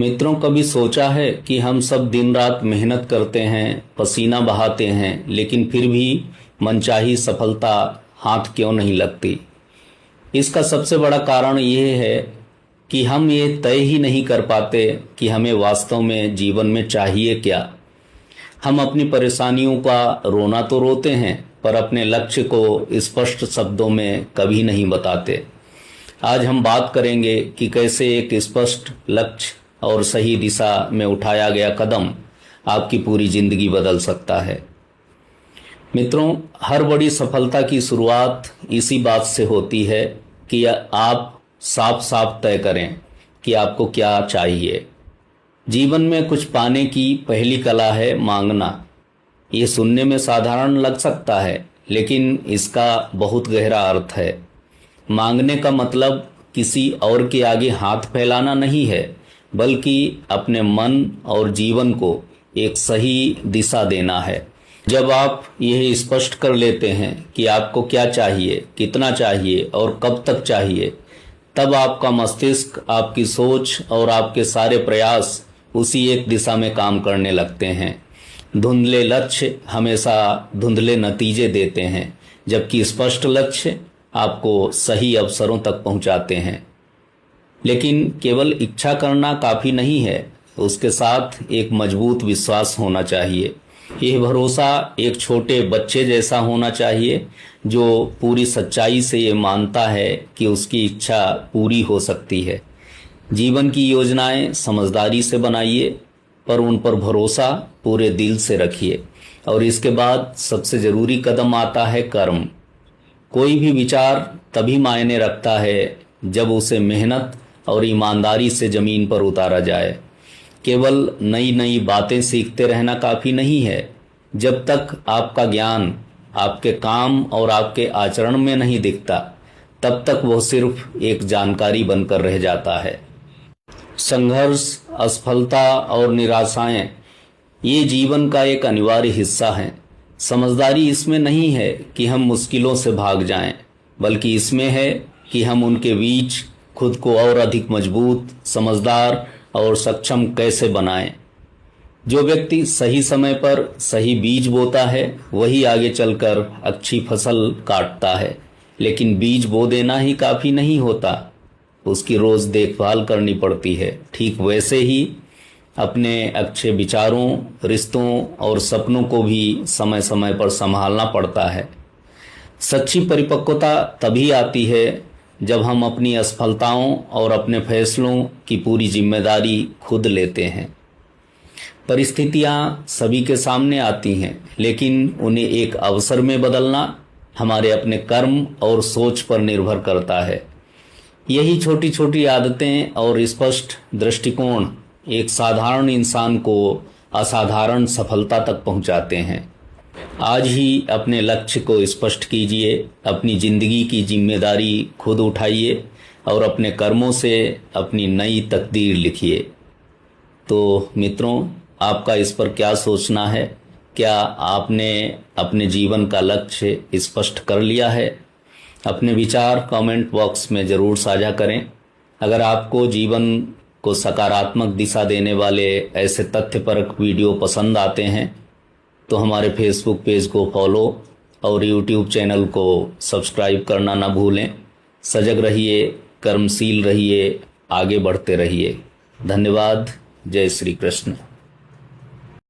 मित्रों, कभी सोचा है कि हम सब दिन रात मेहनत करते हैं, पसीना बहाते हैं, लेकिन फिर भी मनचाही सफलता हाथ क्यों नहीं लगती? इसका सबसे बड़ा कारण यह है कि हम ये तय ही नहीं कर पाते कि हमें वास्तव में जीवन में चाहिए क्या। हम अपनी परेशानियों का रोना तो रोते हैं, पर अपने लक्ष्य को स्पष्ट शब्दों में कभी नहीं बताते। आज हम बात करेंगे कि कैसे एक स्पष्ट लक्ष्य और सही दिशा में उठाया गया कदम आपकी पूरी जिंदगी बदल सकता है। मित्रों, हर बड़ी सफलता की शुरुआत इसी बात से होती है कि आप साफ साफ तय करें कि आपको क्या चाहिए। जीवन में कुछ पाने की पहली कला है मांगना। ये सुनने में साधारण लग सकता है, लेकिन इसका बहुत गहरा अर्थ है। मांगने का मतलब किसी और के आगे हाथ फैलाना नहीं है, बल्कि अपने मन और जीवन को एक सही दिशा देना है। जब आप यह स्पष्ट कर लेते हैं कि आपको क्या चाहिए, कितना चाहिए और कब तक चाहिए, तब आपका मस्तिष्क, आपकी सोच और आपके सारे प्रयास उसी एक दिशा में काम करने लगते हैं। धुंधले लक्ष्य हमेशा धुंधले नतीजे देते हैं, जबकि स्पष्ट लक्ष्य आपको सही अवसरों तक पहुंचाते हैं। लेकिन केवल इच्छा करना काफी नहीं है, उसके साथ एक मजबूत विश्वास होना चाहिए। यह भरोसा एक छोटे बच्चे जैसा होना चाहिए, जो पूरी सच्चाई से ये मानता है कि उसकी इच्छा पूरी हो सकती है। जीवन की योजनाएं समझदारी से बनाइए, पर उन पर भरोसा पूरे दिल से रखिए। और इसके बाद सबसे जरूरी कदम आता है कर्म। कोई भी विचार तभी मायने रखता है जब उसे मेहनत और ईमानदारी से जमीन पर उतारा जाए। केवल नई नई बातें सीखते रहना काफी नहीं है। जब तक आपका ज्ञान आपके काम और आपके आचरण में नहीं दिखता, तब तक वह सिर्फ एक जानकारी बनकर रह जाता है। संघर्ष, असफलता और निराशाएं ये जीवन का एक अनिवार्य हिस्सा है। समझदारी इसमें नहीं है कि हम मुश्किलों से भाग जाएं, बल्कि इसमें है कि हम उनके बीच खुद को और अधिक मजबूत, समझदार और सक्षम कैसे बनाएं। जो व्यक्ति सही समय पर सही बीज बोता है, वही आगे चलकर अच्छी फसल काटता है। लेकिन बीज बो देना ही काफी नहीं होता, उसकी रोज देखभाल करनी पड़ती है। ठीक वैसे ही अपने अच्छे विचारों, रिश्तों और सपनों को भी समय समय पर संभालना पड़ता है। सच्ची परिपक्वता तभी आती है जब हम अपनी असफलताओं और अपने फैसलों की पूरी जिम्मेदारी खुद लेते हैं। परिस्थितियां सभी के सामने आती हैं, लेकिन उन्हें एक अवसर में बदलना हमारे अपने कर्म और सोच पर निर्भर करता है। यही छोटी छोटी आदतें और स्पष्ट दृष्टिकोण एक साधारण इंसान को असाधारण सफलता तक पहुंचाते हैं। आज ही अपने लक्ष्य को स्पष्ट कीजिए, अपनी जिंदगी की जिम्मेदारी खुद उठाइए और अपने कर्मों से अपनी नई तकदीर लिखिए। तो मित्रों, आपका इस पर क्या सोचना है? क्या आपने अपने जीवन का लक्ष्य स्पष्ट कर लिया है? अपने विचार कमेंट बॉक्स में जरूर साझा करें। अगर आपको जीवन को सकारात्मक दिशा देने वाले ऐसे तथ्यपरक वीडियो पसंद आते हैं, तो हमारे फेसबुक पेज को फॉलो और यूट्यूब चैनल को सब्सक्राइब करना ना भूलें। सजग रहिए, कर्मशील रहिए, आगे बढ़ते रहिए। धन्यवाद। जय श्री कृष्ण।